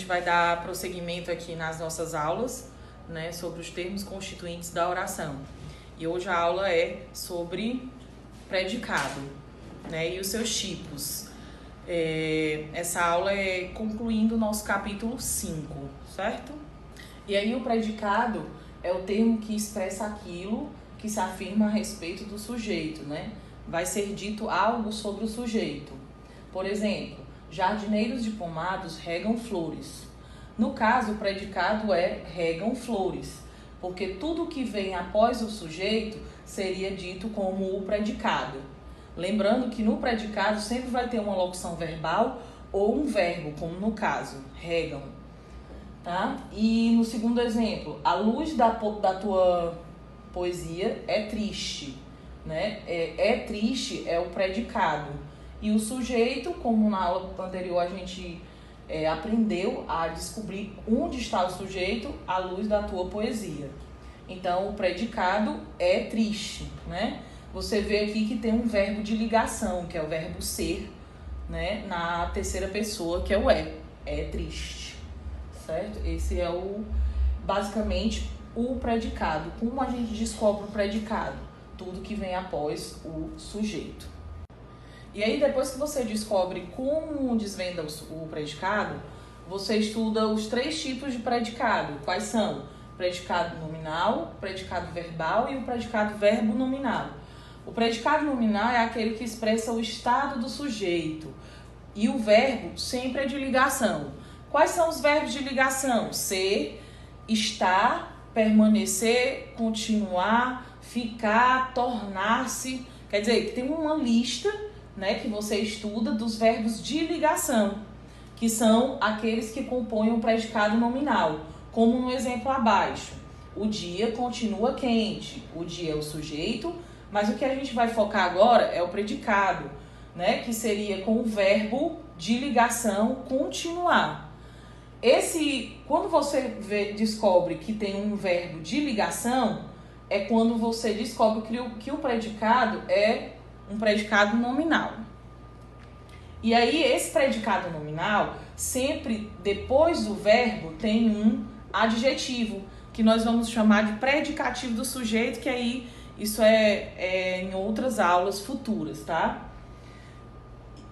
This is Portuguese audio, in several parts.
vai dar prosseguimento aqui nas nossas aulas, né, sobre os termos constituintes da oração. E hoje a aula é sobre predicado, né, e os seus tipos. Essa aula é concluindo o nosso capítulo 5, certo? E aí o predicado é o termo que expressa aquilo que se afirma a respeito do sujeito, né? Vai ser dito algo sobre o sujeito. Por exemplo, jardineiros diplomados regam flores. No caso, o predicado é regam flores, porque tudo que vem após o sujeito seria dito como o predicado. Lembrando que no predicado sempre vai ter uma locução verbal ou um verbo, como no caso, regam. Tá? E no segundo exemplo, a luz da tua poesia é triste, né? É triste é o predicado. E o sujeito, como na aula anterior a gente aprendeu a descobrir onde está o sujeito, a luz da tua poesia. Então, o predicado é triste, né? Você vê aqui que tem um verbo de ligação, que é o verbo ser, né? Na terceira pessoa, que é o é triste, certo? Esse é basicamente o predicado. Como a gente descobre o predicado? Tudo que vem após o sujeito. E aí, depois que você descobre como desvenda o predicado, você estuda os 3 tipos de predicado. Quais são? Predicado nominal, predicado verbal e o predicado verbo nominal. O predicado nominal é aquele que expressa o estado do sujeito. E o verbo sempre é de ligação. Quais são os verbos de ligação? Ser, estar, permanecer, continuar, ficar, tornar-se. Quer dizer, que tem uma lista, né, que você estuda dos verbos de ligação, que são aqueles que compõem o predicado nominal, como no exemplo abaixo. O dia continua quente, o dia é o sujeito, mas o que a gente vai focar agora é o predicado, né, que seria com o verbo de ligação continuar. Quando você descobre que tem um verbo de ligação, é quando você descobre que o predicado é um predicado nominal. E aí, esse predicado nominal, sempre depois do verbo, tem um adjetivo, que nós vamos chamar de predicativo do sujeito, que aí isso é em outras aulas futuras, tá?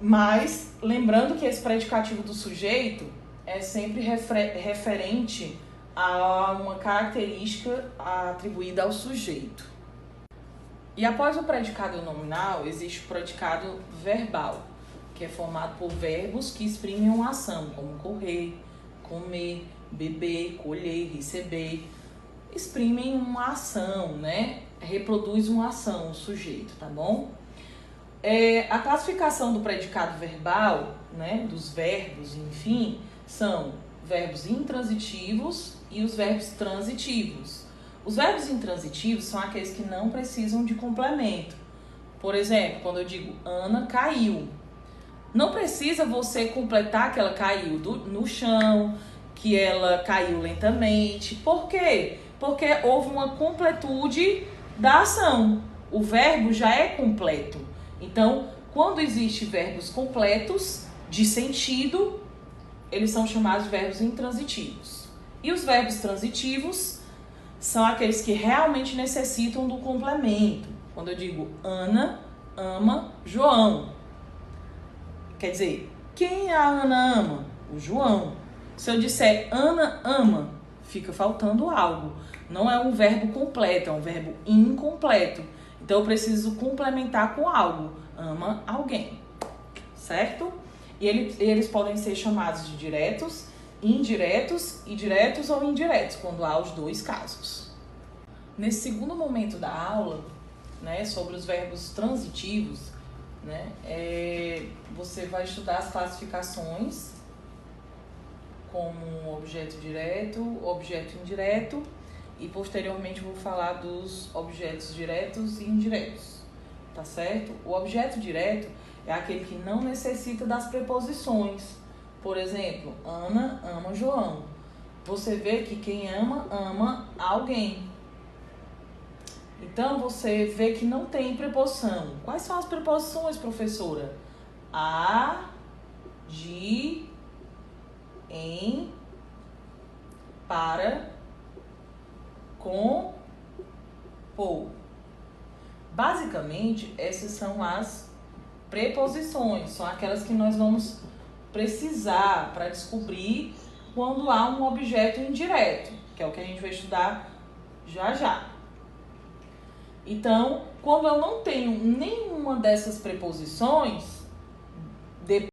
Mas, lembrando que esse predicativo do sujeito é sempre referente a uma característica atribuída ao sujeito. E após o predicado nominal, existe o predicado verbal, que é formado por verbos que exprimem uma ação, como correr, comer, beber, colher, receber. Exprimem uma ação, né? Reproduz uma ação, o sujeito, tá bom? A classificação do predicado verbal, né, dos verbos, enfim, são verbos intransitivos e os verbos transitivos. Os verbos intransitivos são aqueles que não precisam de complemento. Por exemplo, quando eu digo Ana caiu, não precisa você completar que ela caiu no chão, que ela caiu lentamente. Por quê? Porque houve uma completude da ação. O verbo já é completo. Então, quando existem verbos completos de sentido, eles são chamados de verbos intransitivos. E os verbos transitivos são aqueles que realmente necessitam do complemento. Quando eu digo Ana ama João, quer dizer, quem a Ana ama? O João. Se eu disser Ana ama, fica faltando algo. Não é um verbo completo, é um verbo incompleto. Então eu preciso complementar com algo. Ama alguém, certo? E eles podem ser chamados de diretos, indiretos e diretos ou indiretos, quando há os 2 casos. Nesse segundo momento da aula, né, sobre os verbos transitivos, né, você vai estudar as classificações como objeto direto, objeto indireto e posteriormente vou falar dos objetos diretos e indiretos, tá certo? O objeto direto é aquele que não necessita das preposições. Por exemplo, Ana ama João. Você vê que quem ama, ama alguém. Então, você vê que não tem preposição. Quais são as preposições, professora? A, de, em basicamente, essas são as preposições, são aquelas que nós vamos precisar para descobrir quando há um objeto indireto, que é o que a gente vai estudar já já. Então, quando eu não tenho nenhuma dessas preposições,